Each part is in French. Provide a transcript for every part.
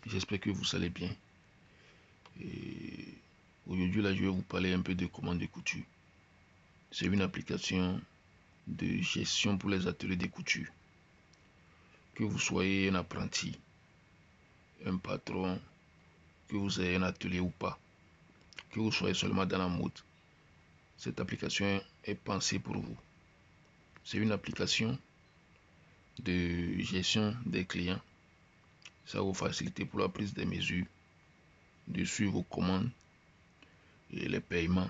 J'espère que vous allez bien. Aujourd'hui, là, je vais vous parler un peu de commande de couture. C'est une application de gestion pour les ateliers de couture. Que vous soyez un apprenti, un patron, que vous ayez un atelier ou pas, que vous soyez seulement dans la mode, cette application est pensée pour vous. C'est une application de gestion des clients. Ça va vous faciliter pour la prise des mesures, de suivre vos commandes et les paiements.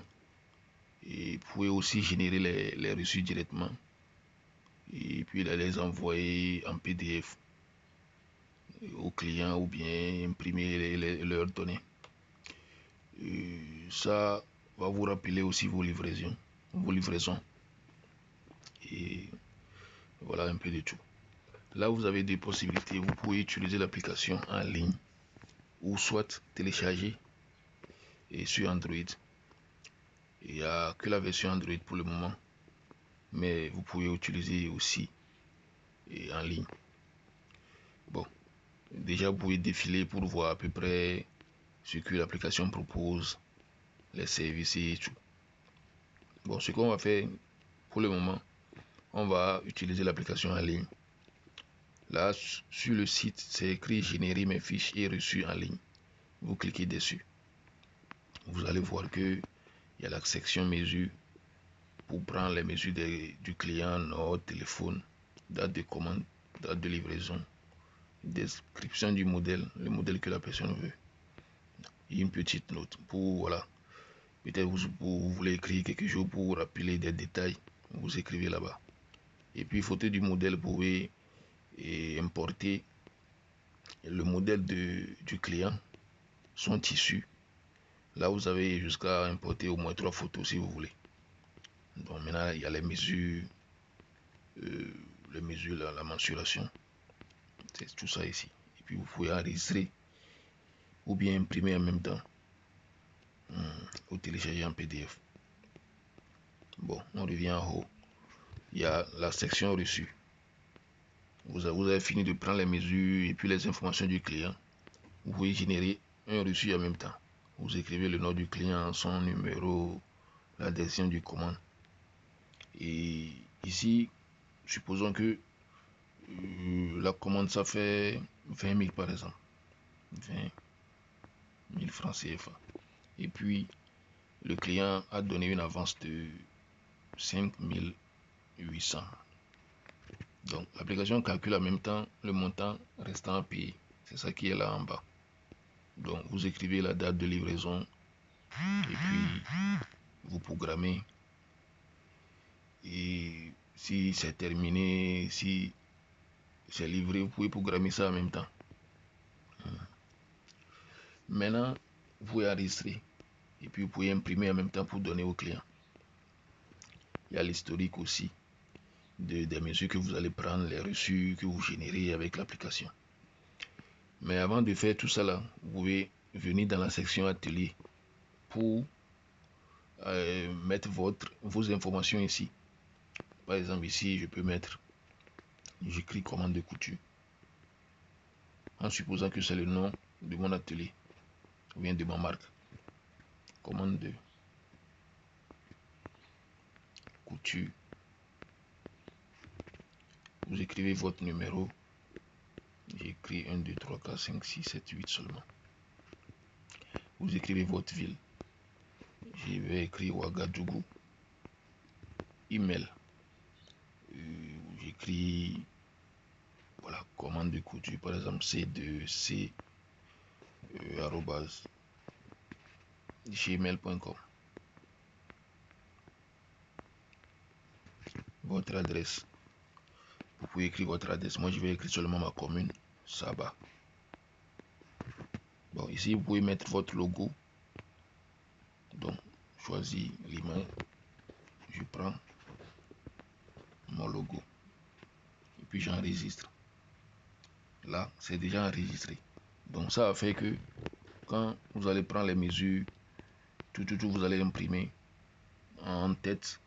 Et vous pouvez aussi générer les reçus directement et puis les envoyer en PDF aux clients ou bien imprimer leurs données. Ça va vous rappeler aussi vos livraisons. Et voilà un peu de tout. Là, vous avez des possibilités. Vous pouvez utiliser l'application en ligne ou soit télécharger et sur Android. Il n'y a que la version Android pour le moment, mais vous pouvez utiliser aussi en ligne. Bon, déjà vous pouvez défiler pour voir à peu près ce que l'application propose, les services et tout. Bon, ce qu'on va faire pour le moment, on va utiliser l'application en ligne. Là, sur le site, c'est écrit générer mes fiches et reçus en ligne. Vous cliquez dessus. Vous allez voir que il y a la section mesures pour prendre les mesures du client, nom, téléphone, date de commande, date de livraison, description du modèle, le modèle que la personne veut. Et une petite note pour, voilà, peut-être vous voulez écrire quelque chose pour vous rappeler des détails, vous écrivez là-bas. Et puis, photo du modèle, vous pouvez importer le modèle du client, son tissu. Là, vous avez jusqu'à importer au moins 3 photos si vous voulez. Donc maintenant, il y a les mesures, la mensuration. C'est tout ça ici. Et puis, vous pouvez enregistrer ou bien imprimer en même temps ou télécharger en PDF. Bon, on revient en haut. Il y a la section reçue. Vous avez fini de prendre les mesures et puis les informations du client. Vous pouvez générer un reçu en même temps. Vous écrivez le nom du client, son numéro, la destination du commande. Et ici, supposons que la commande, ça fait 20 000 par exemple. 20 000 francs CFA. Et puis, le client a donné une avance de 5 800. Donc, l'application calcule en même temps le montant restant à payer. C'est ça qui est là en bas. Donc, vous écrivez la date de livraison et puis vous programmez. Et si c'est terminé, si c'est livré, vous pouvez programmer ça en même temps. Maintenant, vous pouvez enregistrer et puis vous pouvez imprimer en même temps pour donner au client. Il y a l'historique aussi des mesures que vous allez prendre, les reçus que vous générez avec l'application. Mais avant de faire tout ça là, vous pouvez venir dans la section atelier pour mettre vos informations ici. Par exemple ici, je peux mettre, j'écris commande de couture en supposant que c'est le nom de mon atelier ou bien de ma marque. Commande de couture. Vous écrivez votre numéro. J'écris 1, 2, 3, 4, 5, 6, 7, 8 seulement. Vous écrivez votre ville. Je vais écrire Ouagadougou. Email. J'écris, voilà, commande de couture, par exemple c2c @gmail.com. Votre adresse. Vous pouvez écrire votre adresse. Moi, je vais écrire seulement ma commune, Saba. Bon, ici, vous pouvez mettre votre logo. Donc, choisis l'image. Je prends mon logo. Et puis, j'enregistre. Là, c'est déjà enregistré. Donc, ça a fait que quand vous allez prendre les mesures, tout, vous allez imprimer en tête.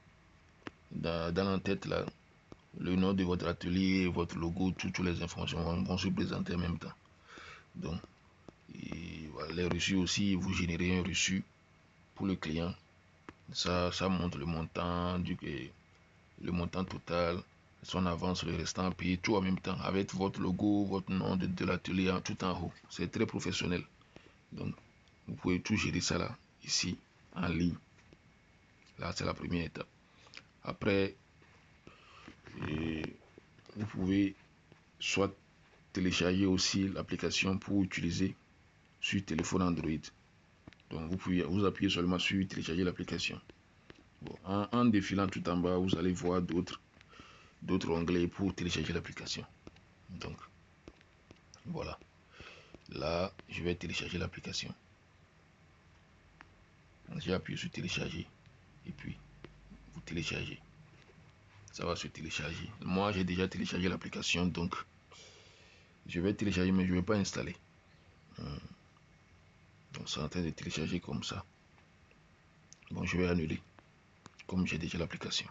Dans la tête, là, le nom de votre atelier, votre logo, toutes les informations vont se présenter en même temps. Donc, Et voilà, les reçus aussi, vous générez un reçu pour le client. Ça montre le montant le montant total, son avance, le restant à payer, tout en même temps, avec votre logo, votre nom de l'atelier tout en haut. C'est très professionnel. Donc, vous pouvez tout gérer ça là, ici, en ligne. Là, c'est la première étape. Après, vous pouvez soit télécharger aussi l'application pour utiliser sur téléphone Android. Donc, vous pouvez vous appuyer seulement sur télécharger l'application. Bon, en défilant tout en bas, vous allez voir d'autres onglets pour télécharger l'application. Donc, voilà. Là, je vais télécharger l'application. J'ai appuyé sur télécharger et puis vous téléchargez. Ça va se télécharger. Moi, j'ai déjà téléchargé l'application, donc je vais télécharger, mais je ne vais pas installer. Donc, c'est en train de télécharger comme ça. Bon, je vais annuler, comme j'ai déjà l'application.